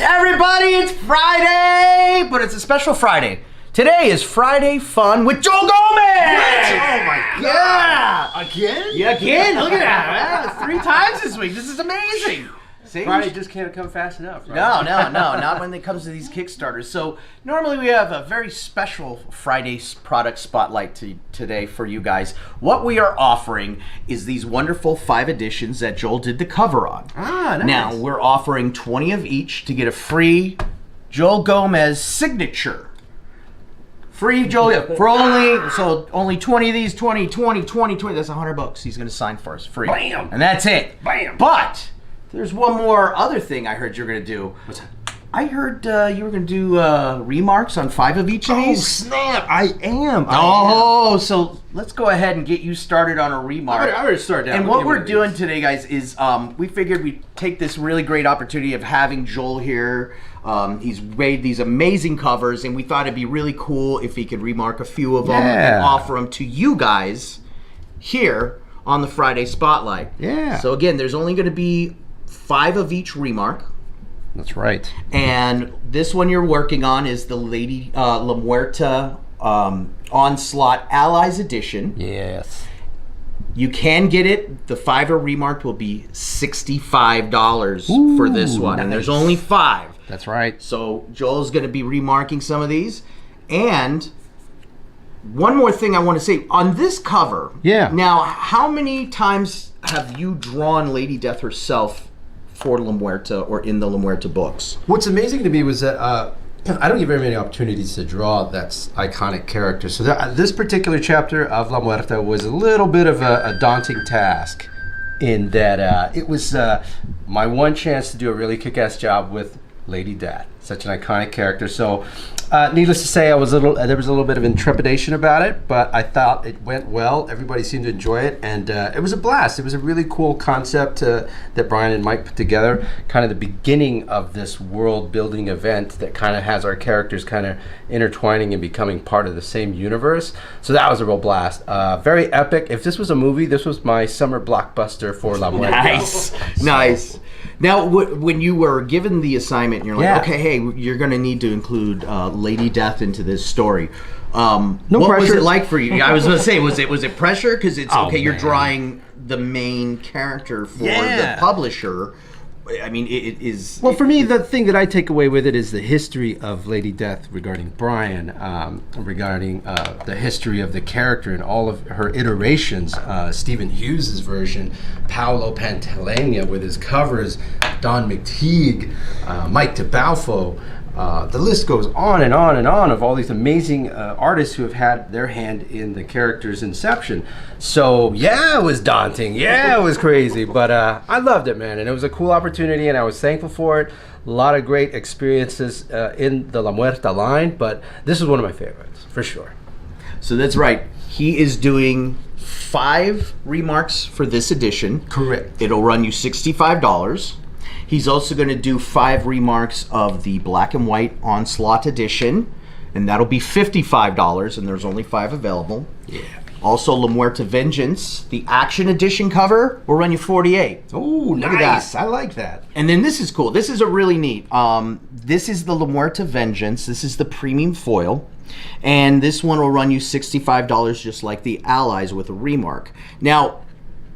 everybody, it's Friday, but it's a special Friday. Today is Friday Fun with Joel Gomez! Oh my God! Yeah! Again? Yeah, again, look at that. 3 times this week, this is amazing. See? Friday just can't come fast enough, right? No, not when it comes to these Kickstarters. So normally we have a very special Friday product spotlight today for you guys. What we are offering is these wonderful 5 editions that Joel did the cover on. Ah, nice. Now we're offering 20 of each to get a free Joel Gomez signature. Free Joel, for only 20 of these, 20, that's $100 he's gonna sign for us, free. Bam! And that's it. Bam! But there's one more other thing I heard you're gonna do. What's that? I heard you were gonna do remarks on 5 of each of these. Oh snap! I am. So let's go ahead and get you started on a remark. I already started down. And what we're doing today, guys, is we figured we'd take this really great opportunity of having Joel here. He's made these amazing covers, and we thought it'd be really cool if he could remark a few of them and offer them to you guys here on the Friday Spotlight. Yeah. So again, there's only going to be 5 of each remark. That's right. And this one you're working on is the Lady La Muerta Onslaught Allies Edition. Yes. You can get it. The 5 remarked will be $65 for this one. Nice. And there's only 5. That's right. So Joel's going to be remarking some of these. And one more thing I want to say. On this cover, now, how many times have you drawn Lady Death herself for La Muerta or in the La Muerta books? What's amazing to me was that I don't get very many opportunities to draw that iconic character. So this particular chapter of La Muerta was a little bit of a daunting task in that it was my one chance to do a really kick-ass job with Lady Death, such an iconic character. So needless to say, there was a little bit of intrepidation about it, but I thought it went well. Everybody seemed to enjoy it, and it was a blast. It was a really cool concept that Brian and Mike put together, kind of the beginning of this world-building event that kind of has our characters kind of intertwining and becoming part of the same universe. So that was a real blast. Very epic. If this was a movie, this was my summer blockbuster for La Muerta. Nice. Now, when you were given the assignment, you're like, okay, hey, you're going to need to include Lady Death into this story. What was it like for you? I was going to say, was it pressure? Because it's you're drawing the main character for the publisher. I mean, it is... Well, for me, the thing that I take away with it is the history of Lady Death regarding Brian, regarding the history of the character and all of her iterations. Stephen Hughes' version, Paolo Pantalena with his covers, Don McTeague, Mike DeBalfo. The list goes on and on and on of all these amazing artists who have had their hand in the character's inception. So yeah, it was daunting. Yeah, it was crazy. But I loved it, man. And it was a cool opportunity, and I was thankful for it. A lot of great experiences in the La Muerta line, but this is one of my favorites, for sure. So that's right. He is doing 5 remarks for this edition. Correct. It'll run you $65. He's also going to do 5 remarks of the Black and White Onslaught Edition, and that'll be $55, and there's only 5 available. Yeah. Also, La Muerta Vengeance, the Action Edition cover, will run you $48. Oh, nice. I like that. And then this is cool. This is a really neat. This is the La Muerta Vengeance. This is the premium foil. And this one will run you $65, just like the Allies with a remark. Now,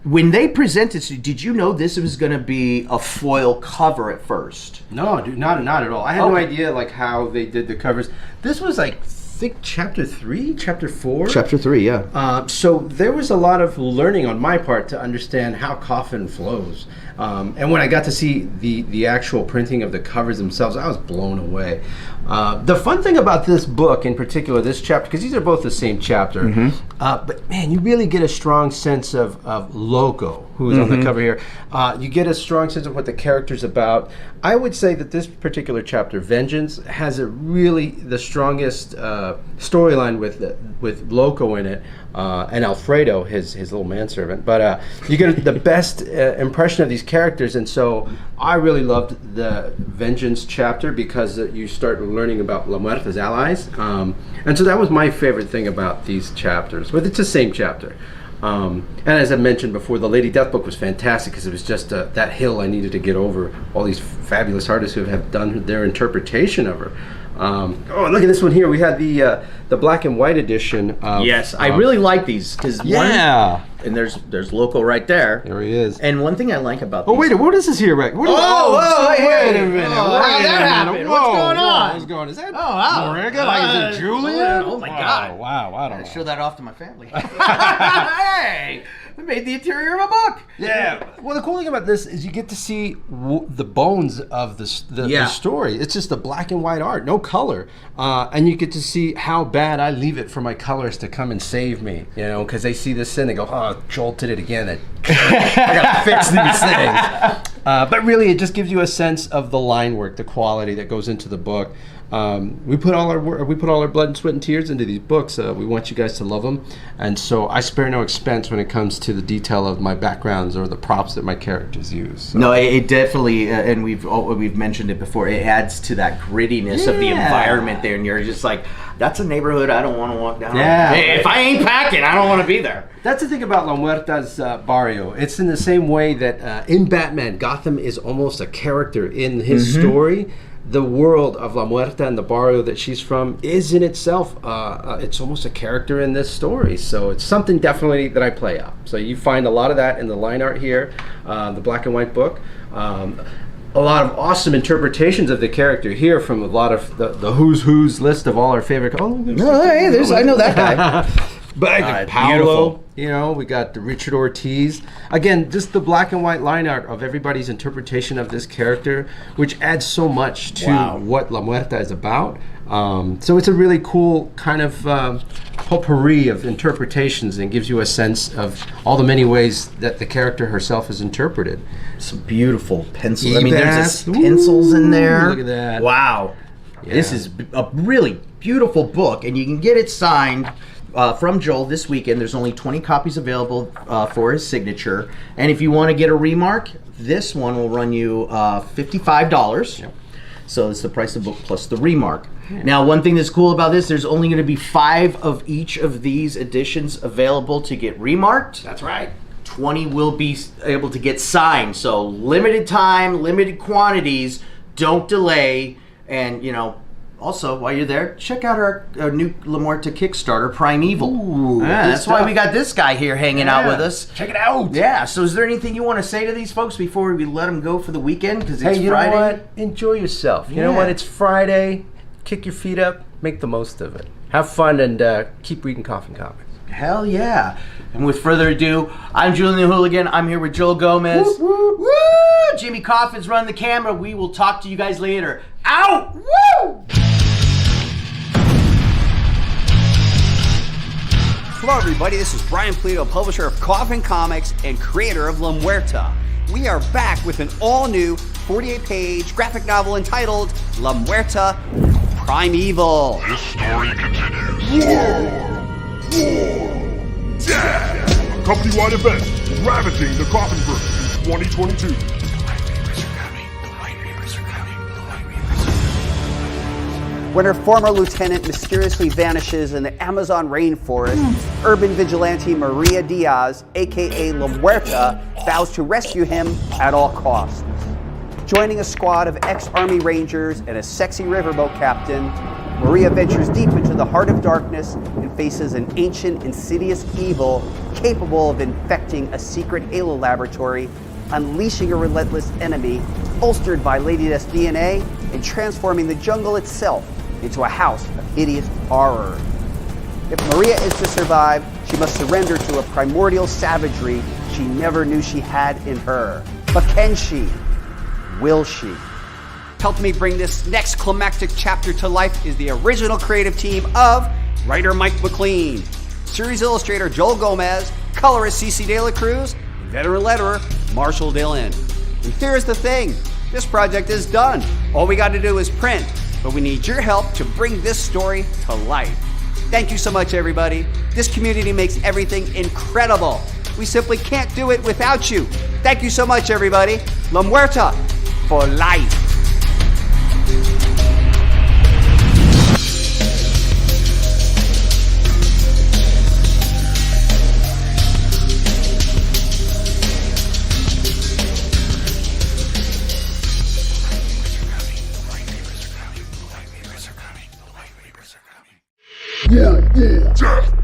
when they presented to you, did you know this was going to be a foil cover at first? No, dude, not at all. I had no idea like how they did the covers. This was like, I think chapter 3, chapter 4. Chapter 3, yeah. So there was a lot of learning on my part to understand how Coffin flows. And when I got to see the actual printing of the covers themselves, I was blown away. The fun thing about this book in particular, this chapter, because these are both the same chapter, but man, you really get a strong sense of Loco, who is on the cover here. You get a strong sense of what the character's about. I would say that this particular chapter, Vengeance, has the strongest storyline with Loco in it, and Alfredo, his little manservant. But you get the best impression of these characters, and so I really loved the Vengeance chapter because you start learning about La Muerta's allies, and so that was my favorite thing about these chapters. But it's the same chapter. And as I mentioned before, the Lady Death book was fantastic because it was just that hill I needed to get over. All these fabulous artists who have done their interpretation of her. Oh, look at this one here. We had the black and white edition. Yes, I really like these because and there's Loco right there. There he is. And one thing I like about wait, what is this here, Rick? Wait a minute. How'd that happen? What's going on? What's going on? Is that Morega? Like, is it Julian? Oh my God! Wow! I don't know. Show that off to my family. Hey, we made the interior of a book. Yeah. Well, the cool thing about this is you get to see the bones of the story. It's just the black and white art, no color, and you get to see how bad I leave it for my colorists to come and save me. You know, because they see this sin, they go, "Oh, Joel did it again. I gotta fix these things." But really, it just gives you a sense of the line work, the quality that goes into the book. We put all our blood and sweat and tears into these books. We want you guys to love them, and so I spare no expense when it comes to the detail of my backgrounds or the props that my characters use. So. No, it definitely, and we've mentioned it before. It adds to that grittiness of the environment there, and you're just like, that's a neighborhood I don't want to walk down. Yeah. Hey, if I ain't packing, I don't want to be there. That's the thing about La Muerta's barrio. It's in the same way that in Batman, Gotham is almost a character in his story. The world of La Muerta and the barrio that she's from is in itself, it's almost a character in this story. So it's something definitely that I play up. So you find a lot of that in the line art here, the black and white book. A lot of awesome interpretations of the character here from a lot of the who's list of all our favorite. I know that guy. But Paolo, you know, we got the Richard Ortiz. Again, just the black and white line art of everybody's interpretation of this character, which adds so much to what La Muerta is about. So it's a really cool kind of potpourri of interpretations and gives you a sense of all the many ways that the character herself is interpreted. Some beautiful pencils. I mean, there's pencils in there. Look at that. Wow. Yeah. This is a really beautiful book, and you can get it signed from Joel this weekend. There's only 20 copies available for his signature. And if you want to get a remark, this one will run you $55. Yep. So it's the price of the book plus the remark. Yeah. Now, one thing that's cool about this, there's only going to be 5 of each of these editions available to get remarked. That's right. 20 will be able to get signed. So limited time, limited quantities. Don't delay. And, you know, also, while you're there, check out our new La Muerta Kickstarter, Primeval. Ooh, that's why we got this guy here hanging out with us. Check it out. Yeah, so is there anything you want to say to these folks before we let them go for the weekend? Because it's Friday. Friday. Know what? Enjoy yourself. You know what? It's Friday. Kick your feet up. Make the most of it. Have fun and keep reading Coffin comics. Hell yeah. And with further ado, I'm Julian the Hooligan. I'm here with Joel Gomez. Woo, woo, woo! Jimmy Coffin's running the camera. We will talk to you guys later. Out! Woo! Hello everybody, this is Brian Polito, publisher of Coffin Comics and creator of La Muerta. We are back with an all-new 48-page graphic novel entitled La Muerta Primeval. This story continues. War, death. A company-wide event ravaging the Coffinverse in 2022. When her former lieutenant mysteriously vanishes in the Amazon rainforest, urban vigilante Maria Diaz, aka La Muerta, vows to rescue him at all costs. Joining a squad of ex-Army Rangers and a sexy riverboat captain, Maria ventures deep into the heart of darkness and faces an ancient, insidious evil capable of infecting a secret Halo laboratory, unleashing a relentless enemy, bolstered by Lady Death's DNA, and transforming the jungle itself into a house of hideous horror. If Maria is to survive, she must surrender to a primordial savagery she never knew she had in her. But can she? Will she? Helped me bring this next climactic chapter to life is the original creative team of writer Mike McLean, series illustrator Joel Gomez, colorist CeCe De La Cruz, and veteran letterer Marshall Dillon. And here's the thing, this project is done. All we got to do is print, but we need your help to bring this story to life. Thank you so much, everybody. This community makes everything incredible. We simply can't do it without you. Thank you so much, everybody. La Muerta for life. Death.